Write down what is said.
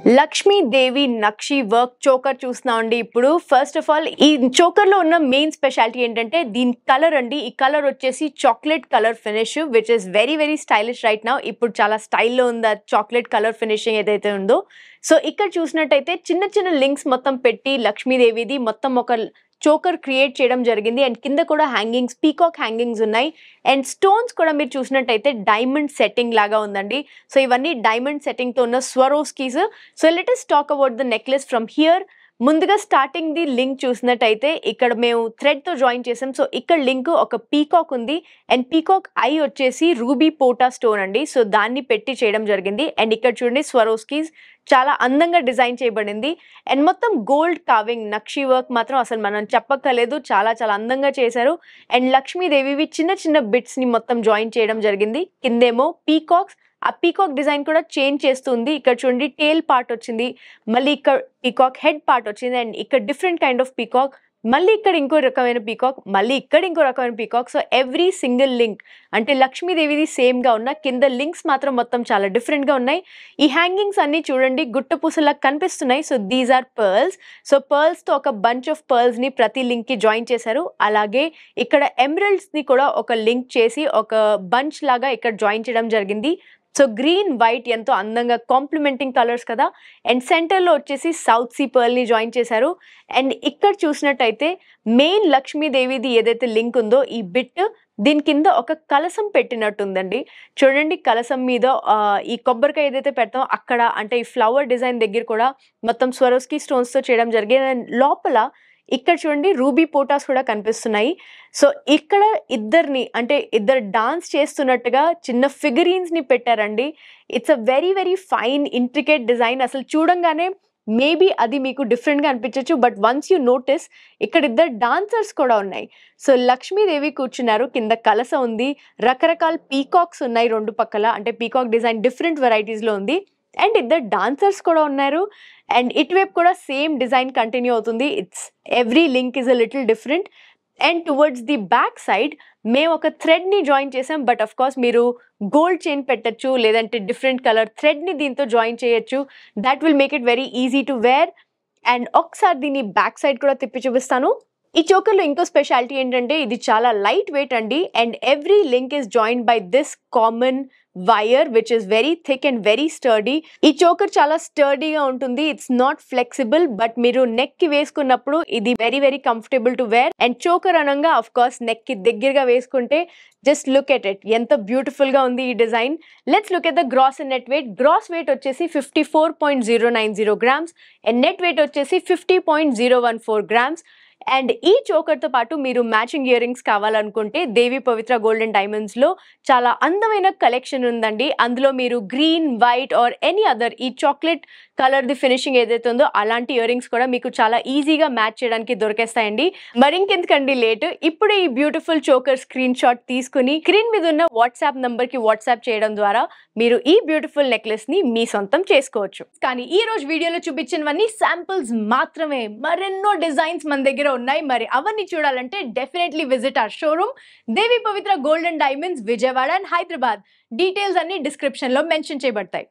లక్ష్మీదేవి నక్షి work choker చూస్తున్నామండి. ఇప్పుడు first of all ఈ చోకర్ లో ఉన్న మెయిన్ స్పెషాలిటీ ఏంటంటే దీని కలర్ అండి. ఈ కలర్ వచ్చేసి chocolate colour finish which is very very stylish right now. ఇప్పుడు చాలా స్టైల్లో ఉంది ఆ చాక్లెట్ కలర్ ఫినిషింగ్ ఏదైతే ఉందో. సో ఇక్కడ చూసినట్టయితే చిన్న చిన్న లింక్స్ మొత్తం పెట్టి లక్ష్మీదేవిది మొత్తం ఒక చోకర్ క్రియేట్ చేయడం జరిగింది. అండ్ కింద కూడా హ్యాంగింగ్స్, పీకాక్ హ్యాంగింగ్స్ ఉన్నాయి. అండ్ స్టోన్స్ కూడా మీరు చూసినట్టయితే డైమండ్ సెట్టింగ్ లాగా ఉందండి. సో ఇవన్నీ డైమండ్ సెట్టింగ్ తో ఉన్న Swarovskis. So let us talk about the necklace from here. ముందుగా స్టార్టింగ్ ది లింక్ చూసినట్టయితే ఇక్కడ మేము థ్రెడ్ తో జాయిన్ చేసాం. సో ఇక్కడ లింక్ ఒక పీకాక్ ఉంది అండ్ పీకాక్ ఐ వచ్చేసి రూబీ పోటా స్టోన్ అండి. సో దాన్ని పెట్టి చేయడం జరిగింది. అండ్ ఇక్కడ చూడండి స్వరోస్కీస్ చాలా అందంగా డిజైన్ చేయబడింది. అండ్ మొత్తం గోల్డ్ కావింగ్ నక్షి వర్క్ మాత్రం అసలు మనం చెప్పక్కర్లేదు, చాలా చాలా అందంగా చేశారు. అండ్ లక్ష్మీదేవివి చిన్న చిన్న బిట్స్ ని మొత్తం జాయిన్ చేయడం జరిగింది. కిందేమో పీకాక్స్, ఆ పీకాక్ డిజైన్ కూడా చేంజ్ చేస్తుంది. ఇక్కడ చూడండి టేల్ పార్ట్ వచ్చింది, మళ్ళీ ఇక్కడ పీకాక్ హెడ్ పార్ట్ వచ్చింది. అండ్ ఇక్కడ డిఫరెంట్ కైండ్ ఆఫ్ పీకాక్, మళ్ళీ ఇక్కడ ఇంకో రకమైన పీకాక్, మళ్ళీ ఇక్కడ ఇంకో రకమైన peacock. So every single link అంటే లక్ష్మీదేవిది సేమ్ గా ఉన్న కింద లింక్స్ మాత్రం మొత్తం చాలా డిఫరెంట్ గా ఉన్నాయి. ఈ హ్యాంగింగ్స్ అన్ని చూడండి గుట్ట పూసలా కనిపిస్తున్నాయి. So these are pearls. So pearls తో ఒక బంచ్ ఆఫ్ పర్ల్స్ ని ప్రతి లింక్ కి జాయిన్ చేశారు. అలాగే ఇక్కడ ఎమరల్డ్స్ ని కూడా ఒక లింక్ చేసి ఒక బంచ్ లాగా ఇక్కడ జాయిన్ చేయడం జరిగింది. సో గ్రీన్ వైట్ ఎంతో అందంగా కాంప్లిమెంటింగ్ కలర్స్ కదా. అండ్ సెంటర్లో వచ్చేసి సౌత్ సీ పర్ల్ ని జాయిన్ చేశారు. అండ్ ఇక్కడ చూసినట్టయితే మెయిన్ లక్ష్మీదేవిది ఏదైతే లింక్ ఉందో ఈ బిట్ దీని కింద ఒక కలసం పెట్టినట్టుందండి. చూడండి కలసం మీద ఈ కొబ్బరికాయ ఏదైతే పెడతామో అక్కడ అంటే ఈ ఫ్లవర్ డిజైన్ దగ్గర కూడా మొత్తం స్వరోస్కీ స్టోన్స్ తో చేయడం జరిగింది. అండ్ లోపల ఇక్కడ చూడండి రూబీ పోటాస్ కూడా కనిపిస్తున్నాయి. సో ఇక్కడ ఇద్దరిని అంటే ఇద్దరు డాన్స్ చేస్తున్నట్టుగా చిన్న ఫిగరీన్స్ ని పెట్టారండి. It's a very very fine intricate design. అసలు చూడంగానే మేబీ అది మీకు డిఫరెంట్గా అనిపించవచ్చు, బట్ వన్స్ యూ నోటీస్ ఇక్కడ ఇద్దరు డాన్సర్స్ కూడా ఉన్నాయి. సో లక్ష్మీదేవి కూర్చున్నారు, కింద కలస ఉంది, రకరకాల పీకాక్స్ ఉన్నాయి రెండు పక్కల, అంటే పీకాక్ డిజైన్ డిఫరెంట్ వెరైటీస్లో ఉంది. అండ్ ఇద్దరు డాన్సర్స్ కూడా ఉన్నారు. అండ్ ఇటువైపు కూడా సేమ్ డిజైన్ కంటిన్యూ అవుతుంది. It's every link is a little different. And towards the back side మేము ఒక థ్రెడ్ ని జాయిన్ చేసాం. బట్ అఫ్ కోర్స్ మీరు గోల్డ్ చైన్ పెట్టచ్చు, లేదంటే డిఫరెంట్ కలర్ థ్రెడ్ ని దీంతో జాయిన్ చేయొచ్చు. That will make it very easy to wear. And ఒకసారి దీన్ని బ్యాక్ సైడ్ కూడా తిప్పి చూపిస్తాను. ఈ చోకర్లో ఇంకో స్పెషాలిటీ ఏంటంటే ఇది చాలా లైట్ వెయిట్ అండి. And every link is joined by this common wire which is very thick and very sturdy. ఈ చోకర్ చాలా స్టర్డీగా ఉంటుంది. ఇట్స్ నాట్ ఫ్లెక్సిబుల్, బట్ మీరు నెక్ కి వేసుకున్నప్పుడు ఇది very very comfortable to wear. And choker అనగా అఫ్ కోర్స్ నెక్ కి దగ్గరగా వేసుకుంటే జస్ట్ లుక్ ఎట్ ఇట్, ఎంత బ్యూటిఫుల్ గా ఉంది ఈ design. Let's look at the gross and net weight. Gross wait వచ్చేసి 54.090 గ్రామ్స్ అండ్ నెట్ వెయిట్ వచ్చేసి 50.014 గ్రామ్స్. అండ్ ఈ చోకర్తో పాటు మీరు మ్యాచింగ్ ఇయర్ రింగ్స్ కావాలనుకుంటే దేవి పవిత్ర గోల్డ్ అండ్ డైమండ్స్ లో చాలా అందమైన కలెక్షన్ ఉందండి. అందులో మీరు green, white or any other ఈ చాక్లెట్ కలర్ ది ఫినిషింగ్ ఏదైతే ఉందో అలాంటి ఇయర్ రింగ్స్ కూడా మీకు చాలా ఈజీగా మ్యాచ్ చేయడానికి దొరికేస్తాయండి. మరింకెందుకండి లేట్, ఇప్పుడు ఈ బ్యూటిఫుల్ చోకర్ స్క్రీన్ షాట్ తీసుకుని స్క్రీన్ మీద ఉన్న వాట్సాప్ నంబర్ కి వాట్సాప్ చేయడం ద్వారా మీరు ఈ బ్యూటిఫుల్ నెక్లెస్ ని మీ సొంతం చేసుకోవచ్చు. కానీ ఈ రోజు వీడియోలో చూపించినవన్నీ శాంపుల్స్ మాత్రమే. మరెన్నో డిజైన్స్ మన దగ్గర ఉన్నాయి. మరి అవన్నీ చూడాలంటే definitely visit our showroom Devi Pavitra gold and diamonds, Vijayawada and Hyderabad. Details అన్ని డిస్క్రిప్షన్ లో మెన్షన్ చేయబడతాయి.